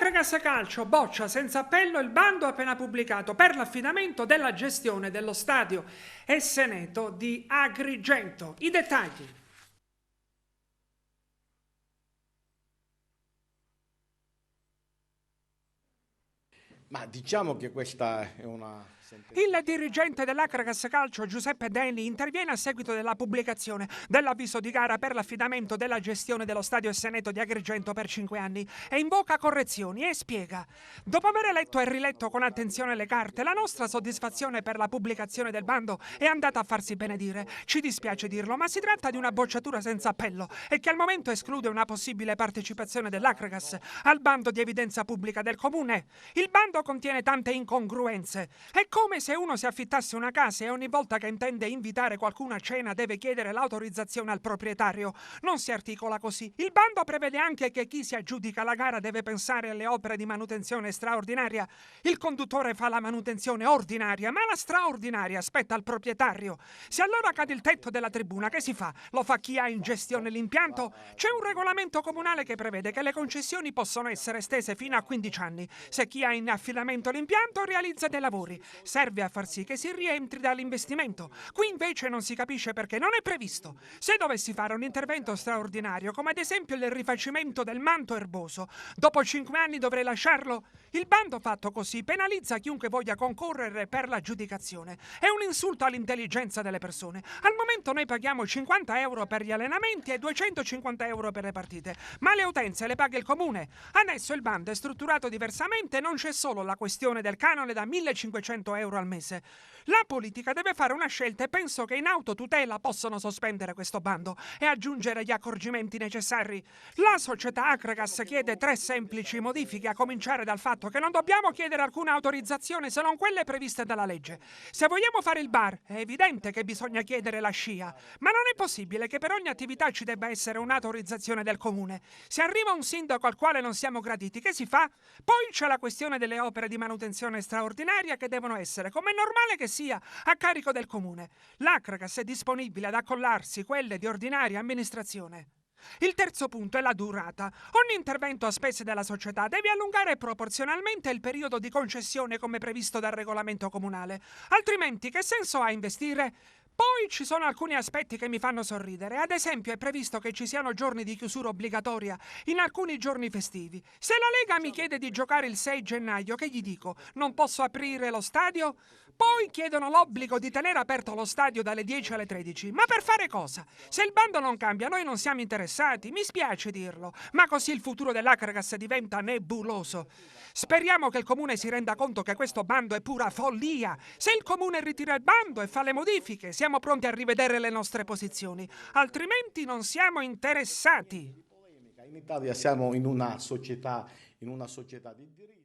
L'Acregas Calcio boccia senza appello il bando appena pubblicato per l'affidamento della gestione dello stadio Esseneto di Agrigento. I dettagli. Ma diciamo che questa è una sentenza. Il dirigente dell'Acregas Calcio, Giuseppe Deni, interviene a seguito della pubblicazione dell'avviso di gara per l'affidamento della gestione dello stadio Esseneto di Agrigento per 5 anni e invoca correzioni e spiega: dopo aver letto e riletto con attenzione le carte, la nostra soddisfazione per la pubblicazione del bando è andata a farsi benedire. Ci dispiace dirlo, ma si tratta di una bocciatura senza appello e che al momento esclude una possibile partecipazione dell'Acregas al bando di evidenza pubblica del comune. Il bando contiene tante incongruenze. È come se uno si affittasse una casa e ogni volta che intende invitare qualcuno a cena deve chiedere l'autorizzazione al proprietario. Non si articola così. Il bando prevede anche che chi si aggiudica la gara deve pensare alle opere di manutenzione straordinaria. Il conduttore fa la manutenzione ordinaria, ma la straordinaria spetta al proprietario. Se allora cade il tetto della tribuna, che si fa? Lo fa chi ha in gestione l'impianto? C'è un regolamento comunale che prevede che le concessioni possono essere estese fino a 15 anni. Se chi ha in affidamento l'impianto realizza dei lavori, serve a far sì che si rientri dall'investimento. Qui invece non si capisce perché non è previsto. Se dovessi fare un intervento straordinario, come ad esempio il rifacimento del manto erboso, dopo 5 anni dovrei lasciarlo? Il bando fatto così penalizza chiunque voglia concorrere per l'aggiudicazione. È un insulto all'intelligenza delle persone. Al momento noi paghiamo 50 euro per gli allenamenti e 250 euro per le partite, ma le utenze le paga il comune. Adesso il bando è strutturato diversamente e non c'è solo la questione del canone da 1500 euro al mese. La politica deve fare una scelta e penso che in autotutela possono sospendere questo bando e aggiungere gli accorgimenti necessari. La società Acregas chiede 3 semplici modifiche, a cominciare dal fatto che non dobbiamo chiedere alcuna autorizzazione se non quelle previste dalla legge. Se vogliamo fare il bar, è evidente che bisogna chiedere la SCIA, ma non è possibile che per ogni attività ci debba essere un'autorizzazione del comune. Se arriva un sindaco al quale non siamo graditi, che si fa? Poi c'è la questione delle opere di manutenzione straordinaria che devono essere, come è normale che sia, a carico del comune. L'Acregas è disponibile ad accollarsi quelle di ordinaria amministrazione. Il terzo punto è la durata. Ogni intervento a spese della società deve allungare proporzionalmente il periodo di concessione come previsto dal regolamento comunale. Altrimenti che senso ha investire? Poi ci sono alcuni aspetti che mi fanno sorridere. Ad esempio è previsto che ci siano giorni di chiusura obbligatoria in alcuni giorni festivi. Se la Lega mi chiede di giocare il 6 gennaio, che gli dico? Non posso aprire lo stadio? Poi chiedono l'obbligo di tenere aperto lo stadio dalle 10 alle 13. Ma per fare cosa? Se il bando non cambia, noi non siamo interessati. Mi spiace dirlo, ma così il futuro dell'Acregas diventa nebuloso. Speriamo che il comune si renda conto che questo bando è pura follia. Se il comune ritira il bando e fa le modifiche, siamo pronti a rivedere le nostre posizioni. Altrimenti non siamo interessati. In Italia siamo in una società di diritto.